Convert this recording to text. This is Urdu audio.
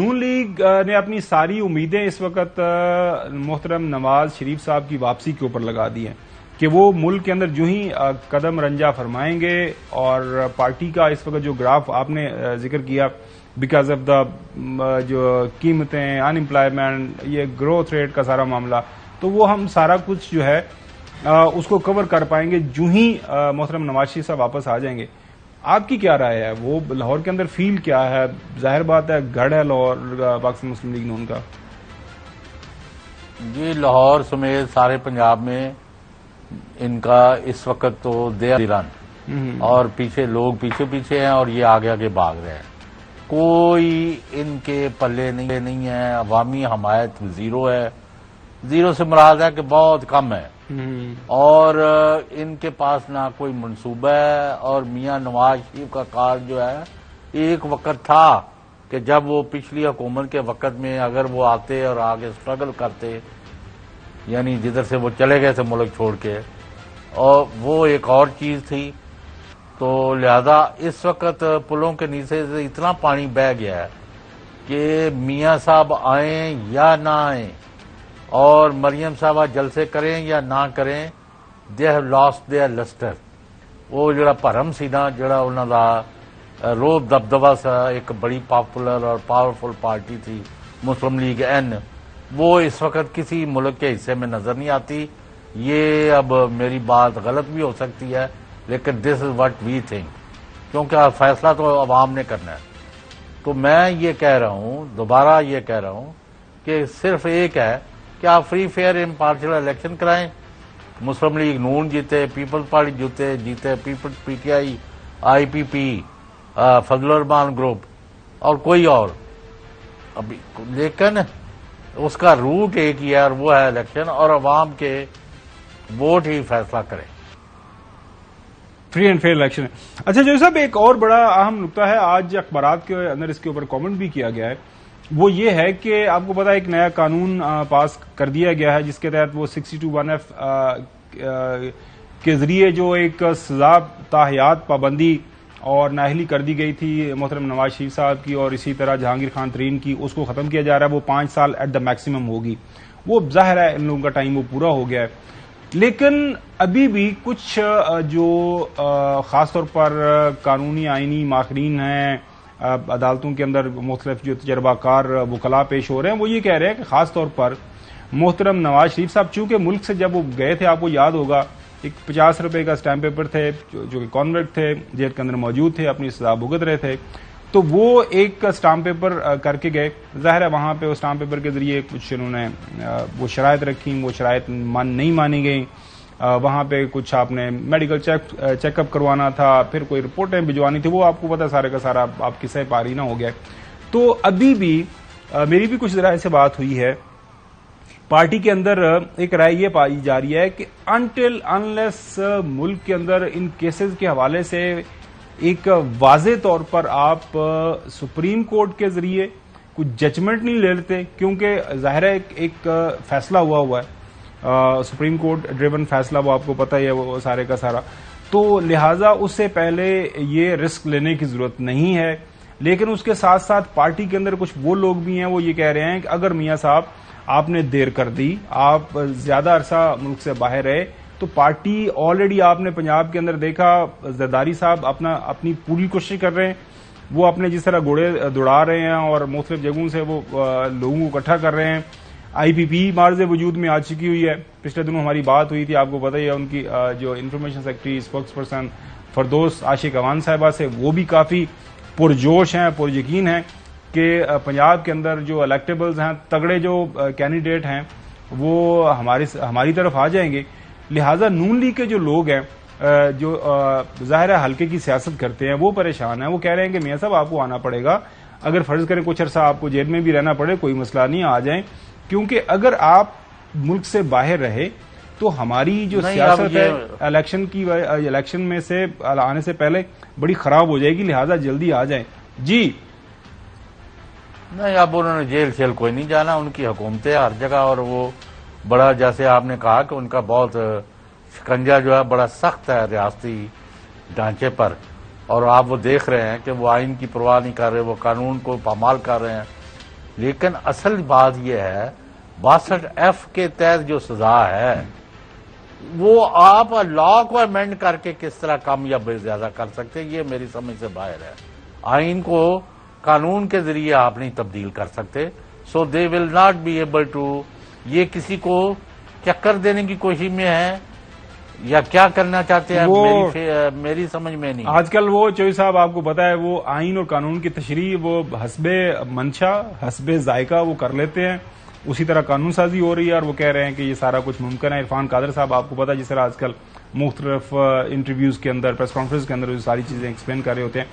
نون لیگ نے اپنی ساری امیدیں اس وقت محترم نواز شریف صاحب کی واپسی کے اوپر لگا دی ہیں کہ وہ ملک کے اندر جو ہی قدم رنجا فرمائیں گے اور پارٹی کا اس وقت جو گراف آپ نے ذکر کیا بیکاز آف دا جو قیمتیں ان امپلائمنٹ یہ گروتھ ریٹ کا سارا معاملہ تو وہ ہم سارا کچھ جو ہے اس کو کور کر پائیں گے جو ہی محترم نواز شریف صاحب واپس آ جائیں گے۔ آپ کی کیا رائے ہے؟ وہ لاہور کے اندر فیل کیا ہے؟ ظاہر بات ہے گڑھ ہے لاہور پاکستان مسلم لیگ نون کا۔ جی لاہور سمیت سارے پنجاب میں ان کا اس وقت تو رن اور پیچھے لوگ پیچھے ہیں اور یہ آگے آگے بھاگ رہے ہیں، کوئی ان کے پلے نہیں ہے، عوامی حمایت زیرو ہے، زیرو سے مراد ہے کہ بہت کم ہے اور ان کے پاس نہ کوئی منصوبہ ہے۔ اور میاں نواز شریف کا کار جو ہے ایک وقت تھا کہ جب وہ پچھلی حکومت کے وقت میں اگر وہ آتے اور آگے سٹرگل کرتے، یعنی جدھر سے وہ چلے گئے تھے ملک چھوڑ کے، اور وہ ایک اور چیز تھی۔ تو لہذا اس وقت پلوں کے نیچے سے اتنا پانی بہہ گیا ہے کہ میاں صاحب آئیں یا نہ آئیں اور مریم صاحبہ جلسے کریں یا نہ کریں، they have lost their luster. وہ جڑا بھرم سی نا، جڑا انہوں کا روب دبدبا سا، ایک بڑی پاپولر اور پاورفل پارٹی تھی مسلم لیگ این، وہ اس وقت کسی ملک کے حصے میں نظر نہیں آتی۔ یہ اب میری بات غلط بھی ہو سکتی ہے لیکن دس از واٹ وی تھنک، کیونکہ فیصلہ تو عوام نے کرنا ہے۔ تو میں یہ کہہ رہا ہوں، دوبارہ یہ کہہ رہا ہوں کہ صرف ایک ہے کہ آپ فری فیئر امپارشل الیکشن کرائیں۔ مسلم لیگ نون جیتے، پیپلز پارٹی جیتے، Peoples P T I, I P P, Fazal Rahman group اور کوئی اور، لیکن اس کا روٹ ایک ہی ہے اور وہ ہے الیکشن، اور عوام کے ووٹ ہی فیصلہ کریں۔ فری اینڈ فیئر الیکشن ہے۔ اچھا جو صاحب ایک اور بڑا اہم نقطہ ہے، آج اخبارات کے اندر اس کے اوپر کامنٹ بھی کیا گیا ہے، وہ یہ ہے کہ آپ کو پتا ایک نیا قانون پاس کر دیا گیا ہے جس کے تحت وہ 62(1)F کے ذریعے جو ایک سزا تاحیات پابندی اور نااہلی کر دی گئی تھی محترم نواز شریف صاحب کی اور اسی طرح جہانگیر خان ترین کی، اس کو ختم کیا جا رہا ہے۔ وہ 5 سال ایٹ دا میکسیمم ہوگی۔ وہ ظاہر ہے ان لوگوں کا ٹائم وہ پورا ہو گیا ہے، لیکن ابھی بھی کچھ جو خاص طور پر قانونی آئینی ماہرین ہیں عدالتوں کے اندر، مختلف جو تجربہ کار وکلاء پیش ہو رہے ہیں، وہ یہ کہہ رہے ہیں کہ خاص طور پر محترم نواز شریف صاحب چونکہ ملک سے جب وہ گئے تھے، آپ کو یاد ہوگا ایک 50 روپے کا اسٹیمپ پیپر تھے جو کہ کانویکٹ تھے، جیل کے اندر موجود تھے، اپنی سزا بھگت رہے تھے، تو وہ ایک اسٹامپ پیپر کر کے گئے۔ ظاہر ہے وہاں پہ اسٹامپ پیپر کے ذریعے کچھ انہوں نے وہ شرائط رکھی، وہ شرائط نہیں مانی گئیں۔ وہاں پہ کچھ آپ نے میڈیکل چیک اپ کروانا تھا، پھر کوئی رپورٹیں بھجوانی تھی، وہ آپ کو پتا سارے کا سارا آپ کی سہ پاری نہ ہو گیا۔ تو ابھی بھی میری بھی کچھ ذرائع سے بات ہوئی ہے، پارٹی کے اندر ایک رائے یہ پائی جا رہی ہے کہ انٹل انلیس ملک کے اندر ان کیسز کے حوالے سے ایک واضح طور پر آپ سپریم کورٹ کے ذریعے کچھ ججمنٹ نہیں لے لیتے، کیونکہ ظاہر ہے ایک فیصلہ ہوا ہے، سپریم کورٹ ڈریون فیصلہ، وہ آپ کو پتہ ہی ہے وہ سارے کا سارا، تو لہٰذا اس سے پہلے یہ رسک لینے کی ضرورت نہیں ہے۔ لیکن اس کے ساتھ ساتھ پارٹی کے اندر کچھ وہ لوگ بھی ہیں، وہ یہ کہہ رہے ہیں کہ اگر میاں صاحب آپ نے دیر کر دی، آپ زیادہ عرصہ ملک سے باہر رہے، تو پارٹی آلریڈی آپ نے پنجاب کے اندر دیکھا، زرداری صاحب اپنی پوری کوشش کر رہے ہیں، وہ اپنے جس طرح گھوڑے دوڑا رہے ہیں اور مختلف جگہوں سے وہ لوگوں کو اکٹھا کر رہے ہیں۔ آئی پی پی معرض وجود میں آ چکی ہوئی ہے، پچھلے دنوں ہماری بات ہوئی تھی، آپ کو پتہ ہی ہے، ان کی جو information secretary spokes person Firdous Ashiq Awan صاحبہ سے، وہ بھی کافی پرجوش ہیں، پر یقین ہیں کہ پنجاب کے اندر جو الیکٹیبلز ہیں، تگڑے جو کینڈیڈیٹ ہیں، وہ ہماری طرف آ جائیں گے۔ لہٰذا نون لیگ کے جو لوگ ہیں جو ظاہر ہے حلقے کی سیاست کرتے ہیں، وہ پریشان ہیں، وہ کہہ رہے ہیں کہ میاں صاحب آپ کو آنا پڑے گا، اگر فرض کریں کچھ عرصہ آپ کو جیل میں بھی رہنا پڑے کوئی مسئلہ نہیں، آ جائیں، کیونکہ اگر آپ ملک سے باہر رہے تو ہماری جو سیاست ہے الیکشن میں سے آنے سے پہلے بڑی خراب ہو جائے گی، لہٰذا جلدی آ جائیں۔ جی نہیں، اب انہوں نے جیل کوئی نہیں جانا، ان کی حکومتیں ہر جگہ، اور وہ بڑا جیسے آپ نے کہا کہ ان کا بہت شکنجہ جو ہے بڑا سخت ہے ریاستی ڈھانچے پر، اور آپ وہ دیکھ رہے ہیں کہ وہ آئین کی پرواہ نہیں کر رہے، وہ قانون کو پامال کر رہے ہیں۔ لیکن اصل بات یہ ہے 62F کے تحت جو سزا ہے وہ آپ لا کو امینڈ کر کے کس طرح کم یا زیادہ کر سکتے، یہ میری سمجھ سے باہر ہے. آئین کو قانون کے ذریعے آپ نہیں تبدیل کر سکتے. So they will not be able to. یہ کسی کو چکر دینے کی کوشش میں ہے یا کیا کرنا چاہتے ہیں میری سمجھ میں نہیں. آج کل وہ چوہدری صاحب آپ کو پتا ہے وہ آئین اور قانون کی تشریح وہ حسب منشا حسب ذائقہ وہ کر لیتے ہیں، اسی طرح قانون سازی ہو رہی ہے اور وہ کہہ رہے ہیں کہ یہ سارا کچھ ممکن ہے. عرفان قادر صاحب آپ کو پتا ہے جس طرح آج کل مختلف انٹرویوز کے اندر پریس کانفرنس کے اندر یہ ساری چیزیں ایکسپلین کر رہے ہوتے ہیں.